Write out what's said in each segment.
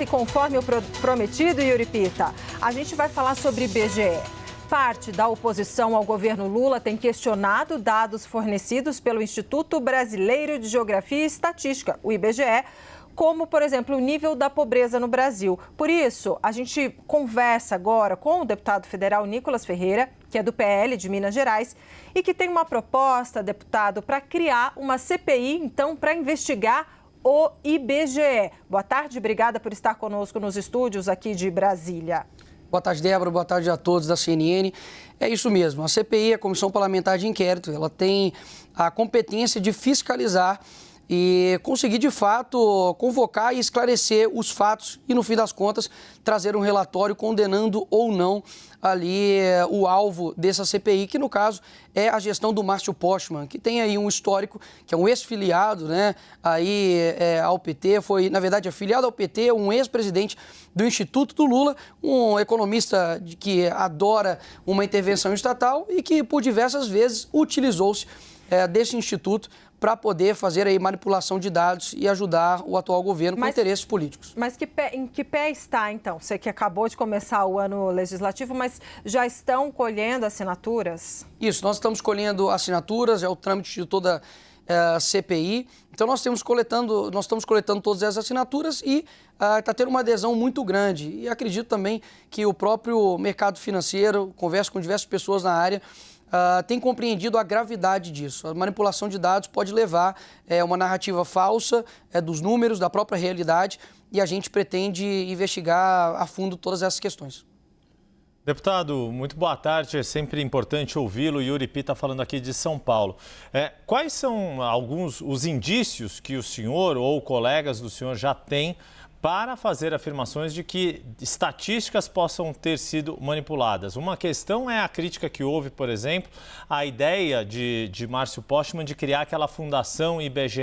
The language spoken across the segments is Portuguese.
E conforme o prometido, Yuri Pita, a gente vai falar sobre IBGE. Parte da oposição ao governo Lula tem questionado dados fornecidos pelo Instituto Brasileiro de Geografia e Estatística, o IBGE, como, por exemplo, o nível da pobreza no Brasil. Por isso, a gente conversa agora com o deputado federal Nicolas Ferreira, que é do PL de Minas Gerais, e que tem uma proposta, deputado, para criar uma CPI, então, para investigar o IBGE. Boa tarde, obrigada por estar conosco nos estúdios aqui de Brasília. Boa tarde, Débora. Boa tarde a todos da CNN. É isso mesmo, a CPI, a Comissão Parlamentar de Inquérito, ela tem a competência de fiscalizar e conseguir, de fato, convocar e esclarecer os fatos e, no fim das contas, trazer um relatório condenando ou não ali o alvo dessa CPI, que, no caso, é a gestão do Márcio Postman, que tem aí um histórico, que é um ex-filiado, né, aí ao PT, foi, na verdade, afiliado ao PT, um ex-presidente do Instituto do Lula, um economista que adora uma intervenção estatal e que, por diversas vezes, utilizou-se desse instituto para poder fazer aí manipulação de dados e ajudar o atual governo com interesses políticos. Mas em que pé está, então? Você que acabou de começar o ano legislativo, mas já estão colhendo assinaturas? Isso, nós estamos colhendo assinaturas, é o trâmite de toda a CPI. Então, nós estamos coletando todas as assinaturas e está tendo uma adesão muito grande. E acredito também que o próprio mercado financeiro, converso com diversas pessoas na área, tem compreendido a gravidade disso. A manipulação de dados pode levar uma narrativa falsa dos números, da própria realidade, e a gente pretende investigar a fundo todas essas questões. Deputado, muito boa tarde. É sempre importante ouvi-lo. Yuri Pita falando aqui de São Paulo. Quais são alguns os indícios que o senhor ou colegas do senhor já têm para fazer afirmações de que estatísticas possam ter sido manipuladas? Uma questão é a crítica que houve, por exemplo, à ideia de Márcio Postman de criar aquela fundação IBGE+,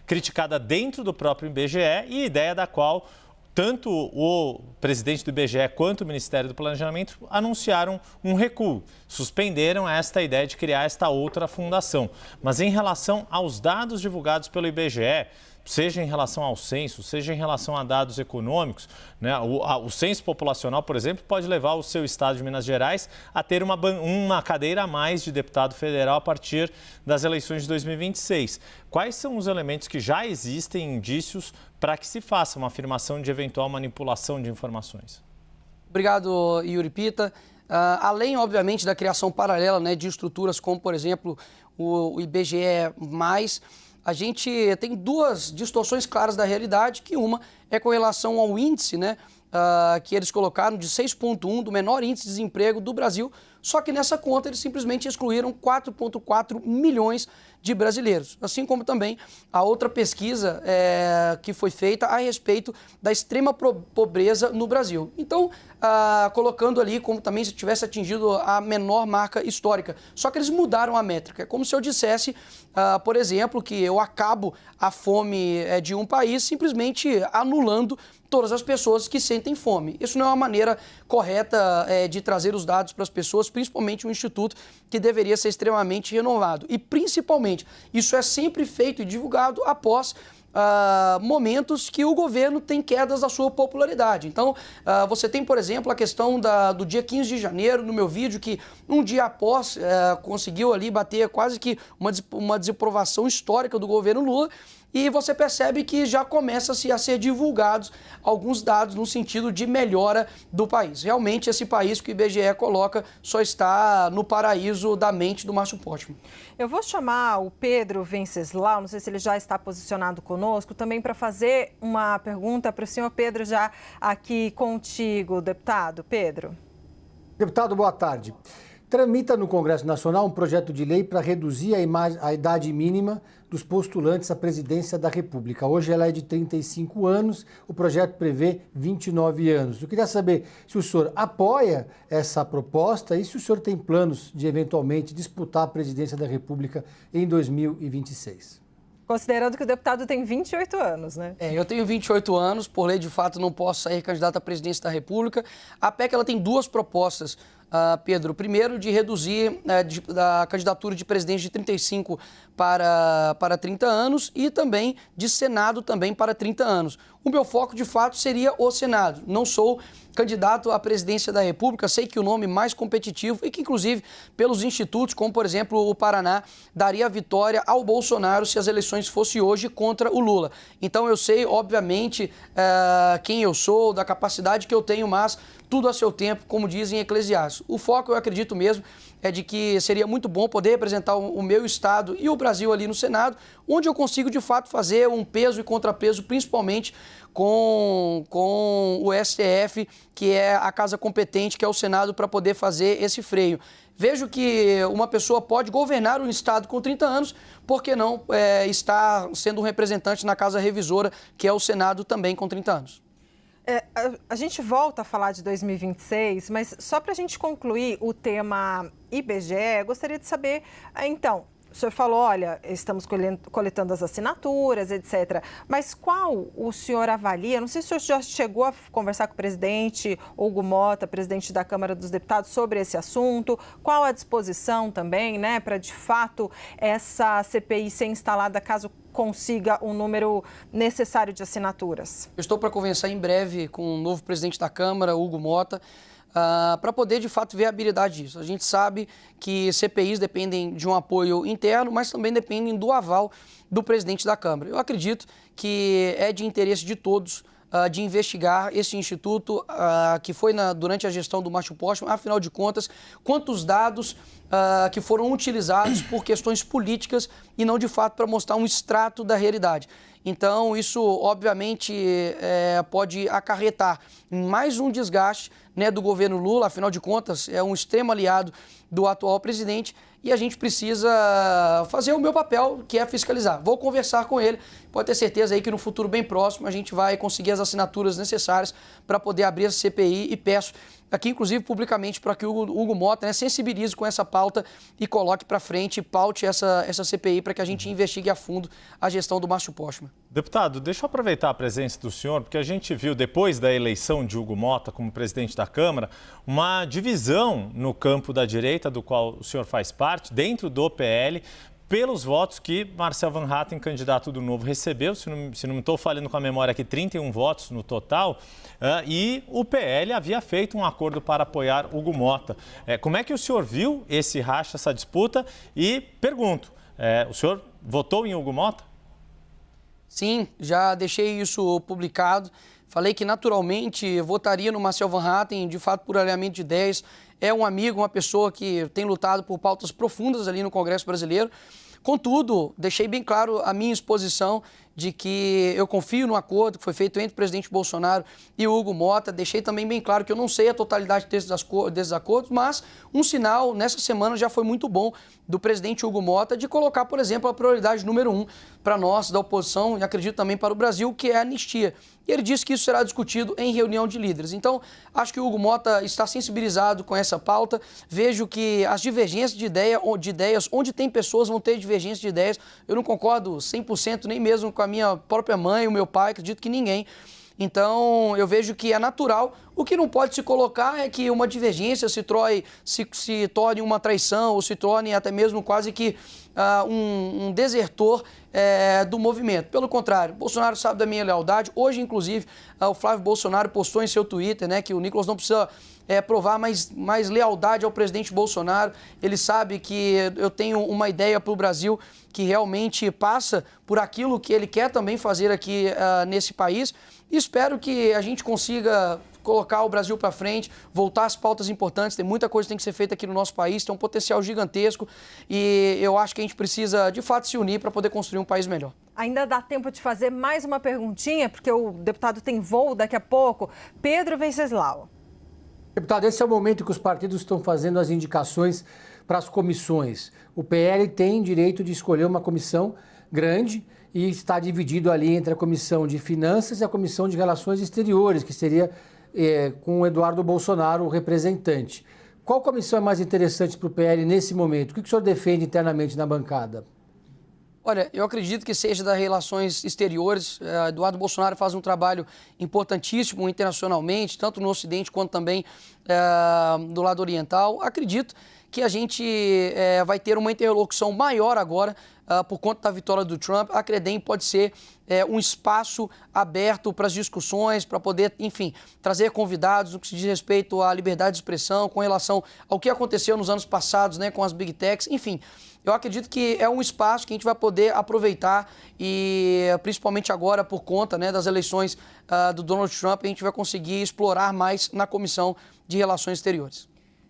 criticada dentro do próprio IBGE, e ideia da qual tanto o presidente do IBGE quanto o Ministério do Planejamento anunciaram um recuo, suspenderam esta ideia de criar esta outra fundação. Mas em relação aos dados divulgados pelo IBGE, seja em relação ao censo, seja em relação a dados econômicos, né? O censo populacional, por exemplo, pode levar o seu estado de Minas Gerais a ter uma cadeira a mais de deputado federal a partir das eleições de 2026. Quais são os elementos que já existem, indícios, para que se faça uma afirmação de eventual manipulação de informações? Obrigado, Yuri Pita. Além, obviamente, da criação paralela, né, de estruturas como, por exemplo, o IBGE+, a gente tem duas distorções claras da realidade, que uma é com relação ao índice, né, que eles colocaram de 6,1, do menor índice de desemprego do Brasil, só que nessa conta eles simplesmente excluíram 4,4 milhões de brasileiros. Assim como também a outra pesquisa que foi feita a respeito da extrema pobreza no Brasil. Então, colocando ali como também se tivesse atingido a menor marca histórica. Só que eles mudaram a métrica. É como se eu dissesse, por exemplo, que eu acabo a fome de um país simplesmente anulando todas as pessoas que sentem fome. Isso não é uma maneira correta de trazer os dados para as pessoas, principalmente um instituto que deveria ser extremamente renovado. E, principalmente, isso é sempre feito e divulgado após momentos que o governo tem quedas da sua popularidade. Então, você tem, por exemplo, a questão do dia 15 de janeiro, no meu vídeo, que um dia após conseguiu ali bater quase que uma desaprovação histórica do governo Lula, e você percebe que já começa-se a ser divulgados alguns dados no sentido de melhora do país. Realmente, esse país que o IBGE coloca só está no paraíso da mente do Márcio Postman. Eu vou chamar o Pedro Venceslau, não sei se ele já está posicionado conosco, também para fazer uma pergunta para o senhor Pedro, já aqui contigo, deputado. Pedro. Deputado, boa tarde. Tramita no Congresso Nacional um projeto de lei para reduzir a idade mínima dos postulantes à presidência da República. Hoje ela é de 35 anos, o projeto prevê 29 anos. Eu queria saber se o senhor apoia essa proposta e se o senhor tem planos de eventualmente disputar a presidência da República em 2026. Considerando que o deputado tem 28 anos, né? Eu tenho 28 anos, por lei, de fato, não posso sair candidato à presidência da República. A PEC ela tem duas propostas Pedro. Primeiro, de reduzir a candidatura de presidente de 35 para 30 anos e também de Senado também para 30 anos. O meu foco, de fato, seria o Senado. Não sou candidato à presidência da República, sei que o nome mais competitivo e que, inclusive, pelos institutos, como, por exemplo, o Paraná, daria a vitória ao Bolsonaro se as eleições fossem hoje contra o Lula. Então, eu sei, obviamente, quem eu sou, da capacidade que eu tenho, mas tudo a seu tempo, como dizem Eclesiastes. O foco, eu acredito mesmo, é de que seria muito bom poder representar o meu estado e o Brasil ali no Senado, onde eu consigo, de fato, fazer um peso e contrapeso, principalmente com o STF, que é a casa competente, que é o Senado, para poder fazer esse freio. Vejo que uma pessoa pode governar um estado com 30 anos, por que não estar sendo um representante na casa revisora, que é o Senado também com 30 anos? A gente volta a falar de 2026, mas só para a gente concluir o tema IBGE, gostaria de saber, então, o senhor falou, olha, estamos coletando as assinaturas, etc. Mas qual o senhor avalia? Não sei se o senhor já chegou a conversar com o presidente Hugo Motta, presidente da Câmara dos Deputados, sobre esse assunto. Qual a disposição também, né, para de fato essa CPI ser instalada caso consiga o número necessário de assinaturas? Eu estou para conversar em breve com o novo presidente da Câmara, Hugo Motta, para poder, de fato, ver a habilidade disso. A gente sabe que CPIs dependem de um apoio interno, mas também dependem do aval do presidente da Câmara. Eu acredito que é de interesse de todos de investigar esse instituto que foi durante a gestão do Márcio Postman, afinal de contas, quantos dados que foram utilizados por questões políticas e não, de fato, para mostrar um extrato da realidade. Então, isso, obviamente, pode acarretar em mais um desgaste, né, do governo Lula, afinal de contas, é um extremo aliado do atual presidente, e a gente precisa fazer o meu papel, que é fiscalizar. Vou conversar com ele, pode ter certeza aí que no futuro bem próximo a gente vai conseguir as assinaturas necessárias para poder abrir essa CPI, e peço aqui, inclusive, publicamente, para que o Hugo Motta, né, sensibilize com essa pauta e coloque para frente, paute essa CPI para que a gente investigue a fundo a gestão do Márcio Postman. Deputado, deixa eu aproveitar a presença do senhor, porque a gente viu, depois da eleição de Hugo Motta como presidente da Câmara, uma divisão no campo da direita, do qual o senhor faz parte, dentro do PL, pelos votos que Marcel Van Hatten, candidato do Novo, recebeu, se não estou falando com a memória aqui, 31 votos no total, e o PL havia feito um acordo para apoiar Hugo Motta. Como é que o senhor viu esse racha, essa disputa? E pergunto, o senhor votou em Hugo Motta? Sim, já deixei isso publicado. Falei que naturalmente votaria no Marcel Van Hatten, de fato, por alinhamento de ideias. É um amigo, uma pessoa que tem lutado por pautas profundas ali no Congresso Brasileiro. Contudo, deixei bem claro a minha exposição de que eu confio no acordo que foi feito entre o presidente Bolsonaro e o Hugo Motta. Deixei também bem claro que eu não sei a totalidade desses acordos, mas um sinal nessa semana já foi muito bom do presidente Hugo Motta de colocar, por exemplo, a prioridade número 1 para nós da oposição e acredito também para o Brasil, que é a anistia. E ele disse que isso será discutido em reunião de líderes. Então, acho que o Hugo Motta está sensibilizado com essa pauta. Vejo que as divergências de ideias, onde tem pessoas, vão ter divergências de ideias. Eu não concordo 100%, nem mesmo com a minha própria mãe, o meu pai, acredito que ninguém. Então, eu vejo que é natural. O que não pode se colocar é que uma divergência se torne uma traição ou se torne até mesmo quase que um desertor do movimento. Pelo contrário, Bolsonaro sabe da minha lealdade. Hoje, inclusive, o Flávio Bolsonaro postou em seu Twitter, né, que o Nicolas não precisa provar mais lealdade ao presidente Bolsonaro. Ele sabe que eu tenho uma ideia para o Brasil que realmente passa por aquilo que ele quer também fazer aqui nesse país. E espero que a gente consiga colocar o Brasil para frente, voltar às pautas importantes. Tem muita coisa que tem que ser feita aqui no nosso país, tem um potencial gigantesco e eu acho que a gente precisa, de fato, se unir para poder construir um país melhor. Ainda dá tempo de fazer mais uma perguntinha, porque o deputado tem voo daqui a pouco. Pedro Venceslau. Deputado, esse é o momento que os partidos estão fazendo as indicações para as comissões. O PL tem direito de escolher uma comissão grande e está dividido ali entre a Comissão de Finanças e a Comissão de Relações Exteriores, que seria com o Eduardo Bolsonaro, o representante. Qual comissão é mais interessante para o PL nesse momento? O que o senhor defende internamente na bancada? Olha, eu acredito que seja das relações exteriores. Eduardo Bolsonaro faz um trabalho importantíssimo internacionalmente, tanto no Ocidente quanto também do lado oriental. Acredito que a gente vai ter uma interlocução maior agora por conta da vitória do Trump. A Credem pode ser um espaço aberto para as discussões, para poder, enfim, trazer convidados no que se diz respeito à liberdade de expressão, com relação ao que aconteceu nos anos passados, né, com as Big Techs, enfim. Eu acredito que é um espaço que a gente vai poder aproveitar e, principalmente agora, por conta, né, das eleições do Donald Trump, a gente vai conseguir explorar mais na Comissão de Relações Exteriores.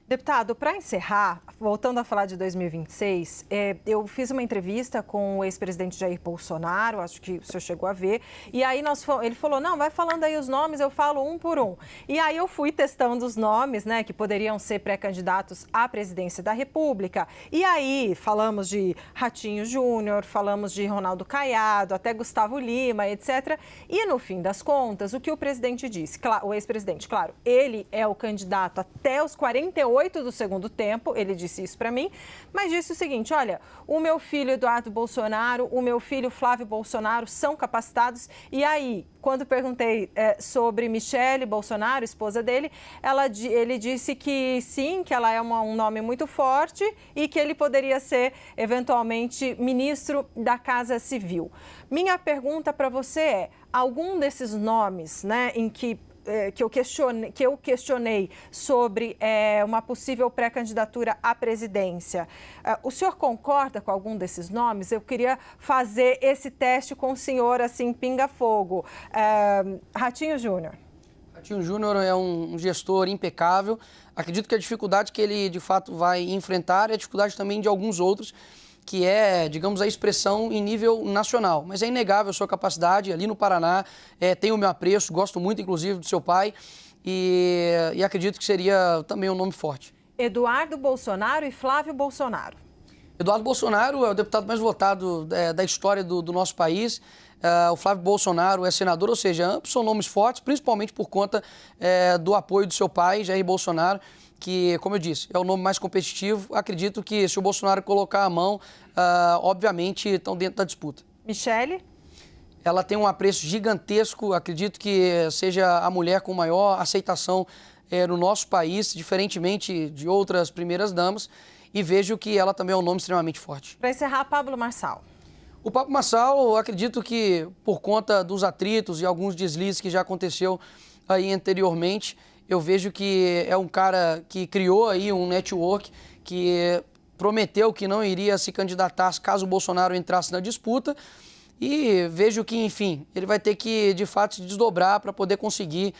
Deputado, para encerrar, voltando a falar de 2026, eu fiz uma entrevista com o ex-presidente Jair Bolsonaro, acho que o senhor chegou a ver, e aí ele falou, não, vai falando aí os nomes, eu falo um por um. E aí eu fui testando os nomes, né, que poderiam ser pré-candidatos à presidência da República. E aí falamos de Ratinho Júnior, falamos de Ronaldo Caiado, até Gustavo Lima, etc. E no fim das contas, o que o presidente disse, o ex-presidente, claro, ele é o candidato até os 48 do segundo tempo, ele disse isso para mim, mas disse o seguinte, olha, o meu filho Eduardo Bolsonaro, o meu filho Flávio Bolsonaro são capacitados. E aí, quando perguntei sobre Michele Bolsonaro, esposa dele, ele disse que sim, que ela é um nome muito forte e que ele poderia ser, eventualmente, ministro da Casa Civil. Minha pergunta para você é, algum desses nomes, né, em que eu questionei sobre uma possível pré-candidatura à presidência. O senhor concorda com algum desses nomes? Eu queria fazer esse teste com o senhor, assim, pinga-fogo. Ratinho Júnior. Ratinho Júnior é um gestor impecável. Acredito que a dificuldade que ele, de fato, vai enfrentar é a dificuldade também de alguns outros, que é, digamos, a expressão em nível nacional. Mas é inegável a sua capacidade ali no Paraná, tem o meu apreço, gosto muito, inclusive, do seu pai, e acredito que seria também um nome forte. Eduardo Bolsonaro e Flávio Bolsonaro. Eduardo Bolsonaro é o deputado mais votado da história do nosso país. O Flávio Bolsonaro é senador, ou seja, ambos são nomes fortes, principalmente por conta do apoio do seu pai, Jair Bolsonaro, que, como eu disse, é o nome mais competitivo. Acredito que se o Bolsonaro colocar a mão, obviamente estão dentro da disputa. Michele? Ela tem um apreço gigantesco, acredito que seja a mulher com maior aceitação no nosso país, diferentemente de outras primeiras damas, e vejo que ela também é um nome extremamente forte. Para encerrar, Pablo Marçal. O Pablo Marçal, acredito que por conta dos atritos e alguns deslizes que já aconteceu aí anteriormente, eu vejo que é um cara que criou aí um network, que prometeu que não iria se candidatar caso o Bolsonaro entrasse na disputa, e vejo que, enfim, ele vai ter que, de fato, se desdobrar para poder conseguir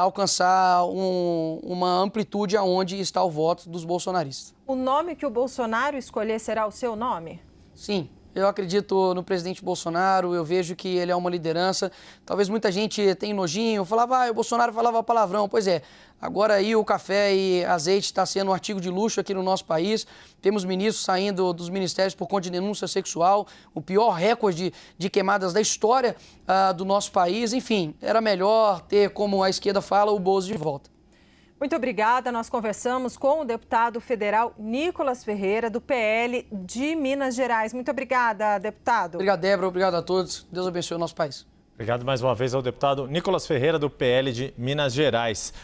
alcançar uma amplitude aonde está o voto dos bolsonaristas. O nome que o Bolsonaro escolher será o seu nome? Sim. Eu acredito no presidente Bolsonaro, eu vejo que ele é uma liderança. Talvez muita gente tenha nojinho, falava, o Bolsonaro falava palavrão. Pois é, agora aí o café e azeite está sendo um artigo de luxo aqui no nosso país. Temos ministros saindo dos ministérios por conta de denúncia sexual, o pior recorde de queimadas da história do nosso país. Enfim, era melhor ter, como a esquerda fala, o Bozo de volta. Muito obrigada. Nós conversamos com o deputado federal Nicolas Ferreira, do PL de Minas Gerais. Muito obrigada, deputado. Obrigado, Débora. Obrigado a todos. Deus abençoe o nosso país. Obrigado mais uma vez ao deputado Nicolas Ferreira, do PL de Minas Gerais.